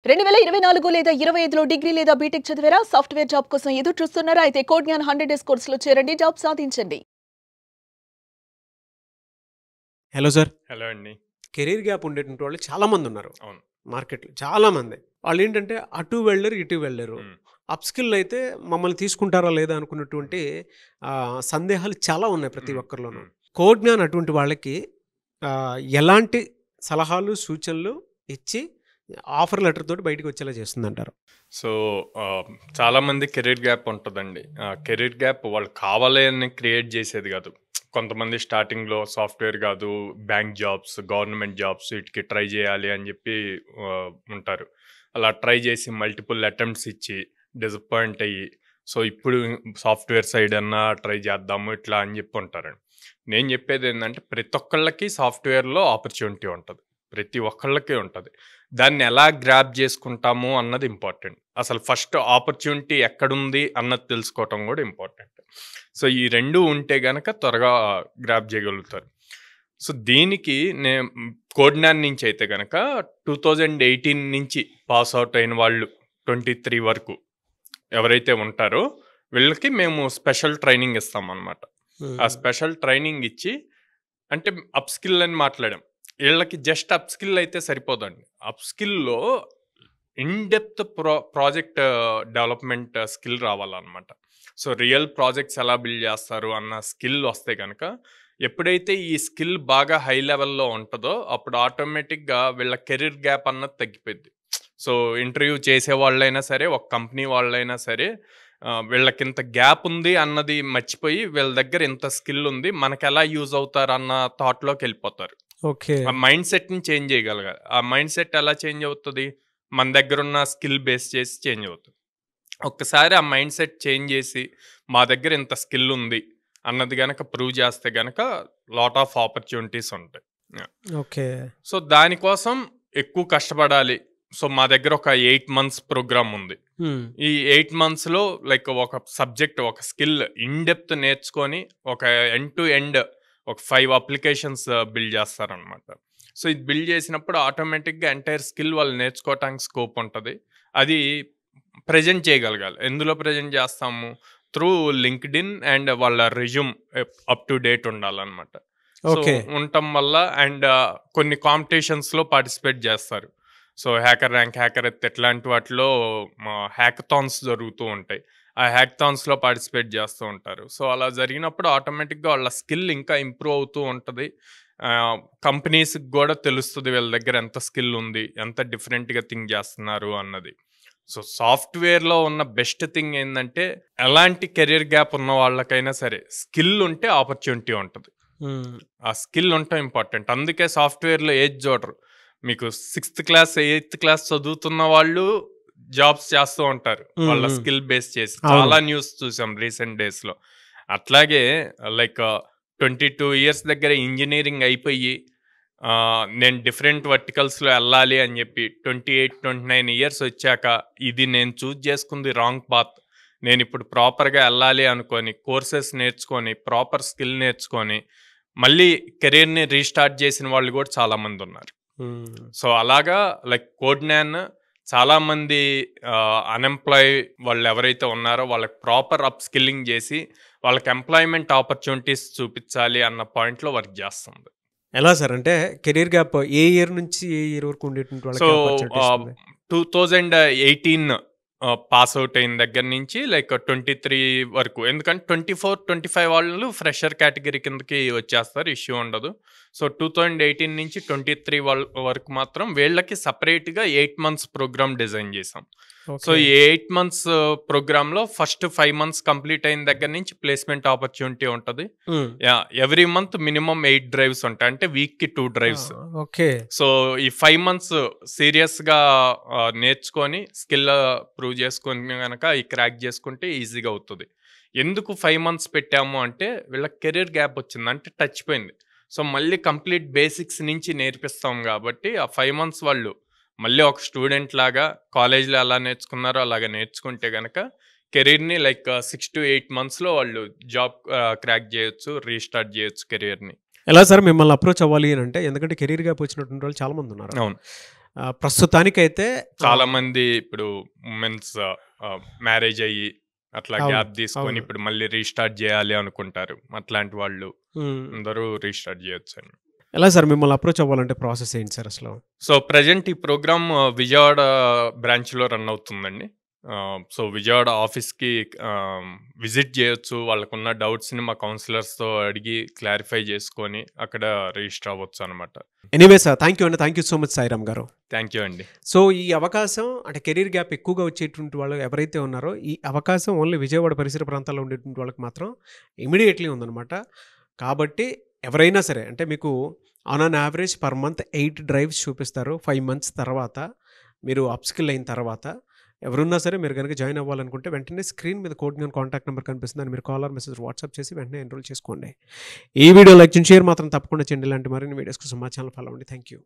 2024 లేదా 25లో డిగ్రీ లేదా బీటెక్ చదివారా? సాఫ్ట్‌వేర్ జాబ్ కోసం ఎదురు చూస్తున్నారా? అయితే కోడ్ జ్ఞాన్ 100 డేస్ కోర్సులో చేరండి. జాబ్ సాధించండి. Hello sir. హలో అండి. కెరీర్ గ్యాప్ ఉండేటువంటి వాళ్ళు చాలామంది ఉన్నారు అవును. మార్కెట్లో. చాలామంది వాళ్ళు ఏంటంటే అటు వెళ్ళరు ఇటు వెళ్ళరు. అప్ స్కిల్ అయితే మమ్మల్ని తీసుకుంటారా లేదా అనుకున్నటువంటి సందేహాలు చాలా ఉన్నాయి ప్రతి ఒక్కరిలోనూ. కోడ్ జ్ఞాన్ అటువంటి వాళ్ళకి ఎలాంటి సలహాలు సూచనలు ఇచ్చి ఆఫర్ లెటర్ తోటి బయటకు వచ్చేలా చేస్తుందంటారు? సో చాలామంది కెరీర్ గ్యాప్ ఉంటుందండి. కెరీర్ గ్యాప్ వాళ్ళు కావాలి అని క్రియేట్ చేసేది కాదు. కొంతమంది స్టార్టింగ్లో సాఫ్ట్వేర్ కాదు, బ్యాంక్ జాబ్స్, గవర్నమెంట్ జాబ్స్ వీటికి ట్రై చేయాలి అని చెప్పి ఉంటారు. అలా ట్రై చేసి మల్టిపుల్ అటెంప్ట్స్ ఇచ్చి డిసప్పాయింట్ అయ్యి, సో ఇప్పుడు సాఫ్ట్వేర్ సైడ్ అన్నా ట్రై చేద్దాము ఇట్లా అని చెప్పి ఉంటారండి. నేను చెప్పేది ఏంటంటే ప్రతి ఒక్కళ్ళకి సాఫ్ట్వేర్లో ఆపర్చునిటీ ఉంటుంది, ప్రతి ఒక్కళ్ళకి ఉంటుంది. దాన్ని ఎలా గ్రాప్ చేసుకుంటాము అన్నది ఇంపార్టెంట్. అసలు ఫస్ట్ ఆపర్చునిటీ ఎక్కడుంది అన్నది తెలుసుకోవటం కూడా ఇంపార్టెంట్. సో ఈ రెండు ఉంటే కనుక త్వరగా గ్రాప్ చేయగలుగుతారు. సో దీనికి నేను కోడ్ జ్ఞాన్ నుంచి అయితే కనుక 2018 నుంచి పాస్ అవుట్ అయిన వాళ్ళు 23 వరకు ఎవరైతే ఉంటారో వీళ్ళకి మేము స్పెషల్ ట్రైనింగ్ ఇస్తాం అన్నమాట. ఆ స్పెషల్ ట్రైనింగ్ ఇచ్చి, అంటే అప్ స్కిల్ అని మాట్లాడాం, వీళ్ళకి జస్ట్ అప్ స్కిల్ అయితే సరిపోదండి. అప్ స్కిల్లో ఇన్డెప్త్ ప్రాజెక్ట్ డెవలప్మెంట్ స్కిల్ రావాలన్నమాట. సో రియల్ ప్రాజెక్ట్స్ ఎలా బిల్డ్ చేస్తారు అన్న స్కిల్ వస్తే కనుక, ఎప్పుడైతే ఈ స్కిల్ బాగా హై లెవెల్లో ఉంటుందో అప్పుడు ఆటోమేటిక్గా వీళ్ళ కెరీర్ గ్యాప్ అన్నది తగ్గిపోద్ది. సో ఇంటర్వ్యూ చేసే వాళ్ళైనా సరే, ఒక కంపెనీ వాళ్ళైనా సరే, వీళ్ళకి ఇంత గ్యాప్ ఉంది అన్నది మర్చిపోయి వీళ్ళ దగ్గర ఇంత స్కిల్ ఉంది, మనకు ఎలా యూజ్ అవుతారు అన్న థాట్లోకి వెళ్ళిపోతారు. ఓకే. ఆ మైండ్ సెట్ని చేంజ్ చేయగలగాలి. ఆ మైండ్ సెట్ ఎలా చేంజ్ అవుతుంది? మన దగ్గర ఉన్న స్కిల్ బేస్ చేసి చేంజ్ అవుతుంది. ఒక్కసారి ఆ మైండ్ సెట్ చేంజ్ చేసి మా దగ్గర ఇంత స్కిల్ ఉంది అన్నది కనుక ప్రూవ్ చేస్తే కనుక లాట్ ఆఫ్ ఆపర్చునిటీస్ ఉంటాయి. ఓకే. సో దానికోసం ఎక్కువ కష్టపడాలి. సో మా దగ్గర ఒక 8 months ప్రోగ్రామ్ ఉంది. ఈ 8 monthsలో లైక్ ఒక సబ్జెక్ట్, ఒక స్కిల్ ఇన్డెప్త్ నేర్చుకొని ఒక ఎండ్ టు ఎండ్ ఒక 5 అప్లికేషన్స్ బిల్డ్ చేస్తారనమాట. సో ఇది బిల్డ్ చేసినప్పుడు ఆటోమేటిక్గా ఎంటైర్ స్కిల్ వాళ్ళు నేర్చుకోవటానికి స్కోప్ ఉంటుంది. అది ప్రజెంట్ చేయగలగాలి. ఎందులో ప్రజెంట్ చేస్తాము? త్రూ లింక్డ్ఇన్ అండ్ వాళ్ళ రెజ్యూమ్ అప్ టు డేట్ ఉండాలన్నమాట. సో ఉండటం వల్ల అండ్ కొన్ని కాంపిటీషన్స్లో పార్టిసిపేట్ చేస్తారు. సో హ్యాకర్ ర్యాంక్, హ్యాకర్ ఎత్ ఇట్లాంటి వాటిలో హ్యాకథాన్స్ జరుగుతూ ఉంటాయి. ఆ హ్యాకథాన్స్లో పార్టిసిపేట్ చేస్తూ ఉంటారు. సో అలా జరిగినప్పుడు ఆటోమేటిక్గా వాళ్ళ స్కిల్ ఇంకా ఇంప్రూవ్ అవుతూ ఉంటుంది. కంపెనీస్కి కూడా తెలుస్తుంది వీళ్ళ దగ్గర ఎంత స్కిల్ ఉంది, ఎంత డిఫరెంట్గా థింక్ చేస్తున్నారు అన్నది. సో సాఫ్ట్వేర్లో ఉన్న బెస్ట్ థింగ్ ఏంటంటే, ఎలాంటి కెరీర్ గ్యాప్ ఉన్న వాళ్ళకైనా సరే స్కిల్ ఉంటే ఆపర్చునిటీ ఉంటుంది. ఆ స్కిల్ ఉండటం ఇంపార్టెంట్. అందుకే సాఫ్ట్వేర్లో ఏజ్ చూడరు. మీకు 6th క్లాస్ 8th క్లాస్ చదువుతున్న వాళ్ళు జాబ్స్ చేస్తూ ఉంటారు వాళ్ళ స్కిల్ బేస్ చేసి. చాలా న్యూస్ చూసాం రీసెంట్ డేస్లో. అట్లాగే లైక్ 22 years దగ్గర ఇంజనీరింగ్ అయిపోయి నేను డిఫరెంట్ వర్టికల్స్లో వెళ్ళాలి అని చెప్పి 28-29 years వచ్చాక ఇది నేను చూజ్ చేసుకుంది రాంగ్ పాత్, నేను ఇప్పుడు ప్రాపర్గా వెళ్ళాలి అనుకొని కోర్సెస్ నేర్చుకొని ప్రాపర్ స్కిల్ నేర్చుకొని మళ్ళీ కెరీర్ని రీస్టార్ట్ చేసిన వాళ్ళు కూడా చాలామంది ఉన్నారు. సో అలాగా లైక్ కోడ్ జ్ఞాన్ చాలామంది అన్ఎంప్లాయ్ వాళ్ళు ఎవరైతే ఉన్నారో వాళ్ళకి ప్రాపర్ అప్ స్కిల్లింగ్ చేసి వాళ్ళకి ఎంప్లాయ్మెంట్ ఆపర్చునిటీస్ చూపించాలి అన్న పాయింట్లో వర్క్ చేస్తుంది. ఎలా సార్? అంటే కెరీర్ గ్యాప్ ఏ ఇయర్ నుంచి ఏ ఇయర్ వరకు ఉండేటువంటి వాళ్ళకి? సో 2018 పాస్ అవుట్ అయిన దగ్గర నుంచి లైక్ 23 వరకు, ఎందుకంటే 24-25 వాళ్ళు ఫ్రెషర్ కేటగిరీ కిందకి వచ్చేస్తారు, ఇష్యూ ఉండదు. సో 2018 నుంచి 23 వరకు మాత్రం వీళ్ళకి సపరేట్గా 8 months ప్రోగ్రామ్ డిజైన్ చేసాం. సో ఈ 8 months ప్రోగ్రాంలో ఫస్ట్ 5 months కంప్లీట్ అయిన దగ్గర నుంచి ప్లేస్మెంట్ ఆపర్చునిటీ ఉంటుంది. ఎవ్రీ మంత్ మినిమం 8 drives ఉంటాయి, అంటే వీక్కి 2 drives. ఓకే. సో ఈ 5 months సీరియస్గా నేర్చుకొని స్కిల్ ప్రూవ్ చేసుకొని కనుక ఈ క్రాక్ చేసుకుంటే ఈజీగా అవుతుంది. ఎందుకు 5 months పెట్టాము అంటే, వీళ్ళకి కెరీర్ గ్యాప్ వచ్చింది, అంటే టచ్ పోయింది. సో మళ్ళీ కంప్లీట్ బేసిక్స్ నుంచి నేర్పిస్తాం కాబట్టి ఆ 5 months వాళ్ళు మళ్ళీ ఒక స్టూడెంట్ లాగా కాలేజ్లో ఎలా నేర్చుకున్నారో అలాగా నేర్చుకుంటే కనుక కెరీర్ని లైక్ 6 to 8 monthsలో వాళ్ళు జాబ్ క్రాక్ చేయొచ్చు, రీస్టార్ట్ చేయొచ్చు కెరీర్ని. ఎలా సార్ మిమ్మల్ని అప్రోచ్ అవ్వాలి అని అంటే? ఎందుకంటే కెరీర్ గ్యాప్ వచ్చినటువంటి వాళ్ళు చాలామంది ఉన్నారు. అవును. ప్రస్తుతానికైతే చాలా మంది ఇప్పుడు ఉమెన్స్ మ్యారేజ్ అయ్యి అట్లా అవును, గ్యాప్ తీసుకొని అవును. ఇప్పుడు మళ్ళీ రీస్టార్ట్ చేయాలి అనుకుంటారు. అట్లాంటి వాళ్ళు ఉమ్, అందరూ రీస్టార్ట్ చేయొచ్చు అని. ఎలా సార్ మిమ్మల్ని అప్రోచ్ అవ్వాలంటే ప్రాసెస్ ఏంటి సార్ అసలు? సో ప్రజెంట్ ఈ ప్రోగ్రామ్ విజయవాడ బ్రాంచ్లో రన్ అవుతుందండి. సో విజయవాడ ఆఫీస్కి విజిట్ చేయొచ్చు. వాళ్ళకున్న డౌట్స్ని మా కౌన్సిలర్స్తో అడిగి క్లారిఫై చేసుకొని అక్కడ రిజిస్టర్ అవ్వచ్చు అనమాట. ఎనీవే సార్, థ్యాంక్ యూ అండి, thank you so much Sairam గారు. థ్యాంక్ యూ అండి. సో ఈ అవకాశం అంటే కెరీర్ గ్యాప్ ఎక్కువగా వచ్చేటువంటి వాళ్ళు ఎవరైతే ఉన్నారో ఈ అవకాశం ఓన్లీ విజయవాడ పరిసర ప్రాంతాల్లో ఉండేటువంటి వాళ్ళకి మాత్రం ఇమీడియట్లీ ఉందన్నమాట. కాబట్టి ఎవరైనా సరే అంటే మీకు on an average per month 8 drives చూపిస్తారు 5 months తర్వాత. మీరు అప్స్కిల్ అయిన తర్వాత ఎవరున్నా సరే మీరు కనుక జాయిన్ అవ్వాలనుకుంటే వెంటనే స్క్రీన్ మీద కోడ్ జ్ఞాన్ కాంటాక్ట్ నెంబర్ కనిపిస్తుంది, అని మీరు కాల్ ఆర్ మెసేజ్ వాట్సాప్ చేసి వెంటనే ఎన్రోల్ చేసుకోండి. ఈ వీడియో లైక్ చేయండి, షేర్ మాత్రం తప్పకుండా చేయండి. ఇలాంటి మరిన్ని వీడియోస్ కోసం మా ఛానల్ ఫాలో అవ్వండి. Thank you.